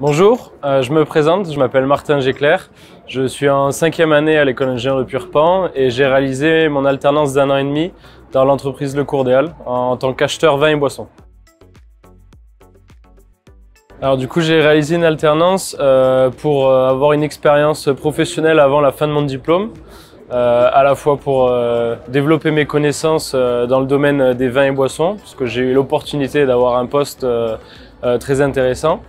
Bonjour, je me présente, je m'appelle Martin Géclair, je suis en 5e année à l'école d'ingénieur de Purpan et j'ai réalisé mon alternance d'1 an et demi dans l'entreprise Le Courdéal en tant qu'acheteur vin et boissons. Alors du coup j'ai réalisé une alternance pour avoir une expérience professionnelle avant la fin de mon diplôme, à la fois pour développer mes connaissances dans le domaine des vins et boissons, parce que j'ai eu l'opportunité d'avoir un poste très intéressant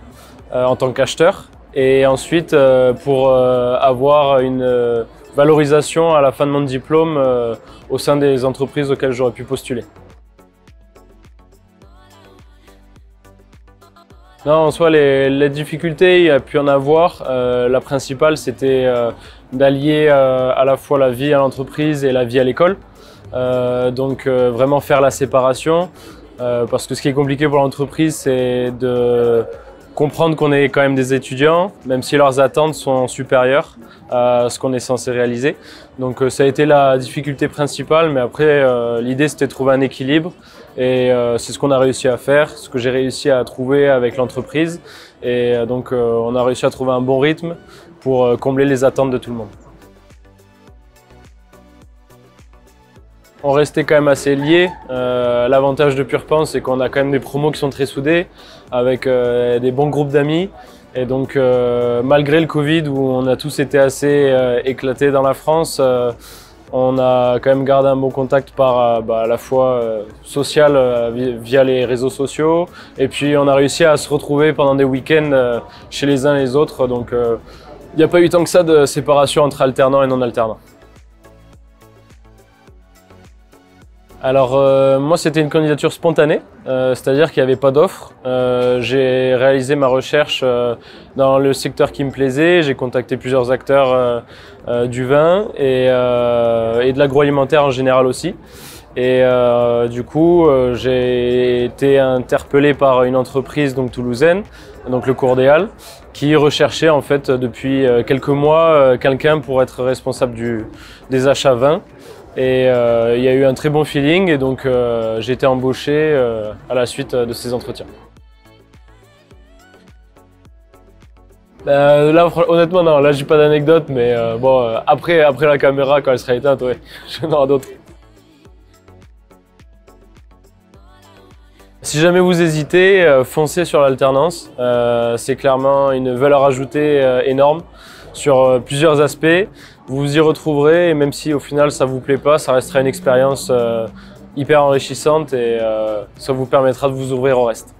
en tant qu'acheteur, et ensuite pour avoir une valorisation à la fin de mon diplôme au sein des entreprises auxquelles j'aurais pu postuler. Non, en soi, les difficultés, il y a pu en avoir. La principale, c'était d'allier à la fois la vie à l'entreprise et la vie à l'école. Donc vraiment faire la séparation, parce que ce qui est compliqué pour l'entreprise, c'est de comprendre qu'on est quand même des étudiants, même si leurs attentes sont supérieures à ce qu'on est censé réaliser. Donc ça a été la difficulté principale, mais après l'idée c'était de trouver un équilibre et c'est ce qu'on a réussi à faire, ce que j'ai réussi à trouver avec l'entreprise, et donc on a réussi à trouver un bon rythme pour combler les attentes de tout le monde. On restait quand même assez liés. L'avantage de Purpan, c'est qu'on a quand même des promos qui sont très soudés, avec des bons groupes d'amis. Et donc, malgré le Covid, où on a tous été assez éclatés dans la France, on a quand même gardé un bon contact par à la fois social via les réseaux sociaux. Et puis, on a réussi à se retrouver pendant des week-ends chez les uns et les autres. Donc, il n'y a pas eu tant que ça de séparation entre alternants et non alternants. Alors moi c'était une candidature spontanée, c'est-à-dire qu'il n'y avait pas d'offre. J'ai réalisé ma recherche dans le secteur qui me plaisait, j'ai contacté plusieurs acteurs du vin et de l'agroalimentaire en général aussi. Et du coup j'ai été interpellé par une entreprise donc toulousaine, donc Le Courdéal, qui recherchait en fait depuis quelques mois quelqu'un pour être responsable des achats vins. Et il y a eu un très bon feeling et donc j'ai été embauché à la suite de ces entretiens. Là honnêtement non, là j'ai pas d'anecdote, mais bon après la caméra quand elle sera éteinte, ouais, j'en aurai d'autres. Si jamais vous hésitez, foncez sur l'alternance, c'est clairement une valeur ajoutée énorme sur plusieurs aspects. Vous vous y retrouverez et même si au final ça vous plaît pas, ça restera une expérience hyper enrichissante et ça vous permettra de vous ouvrir au reste.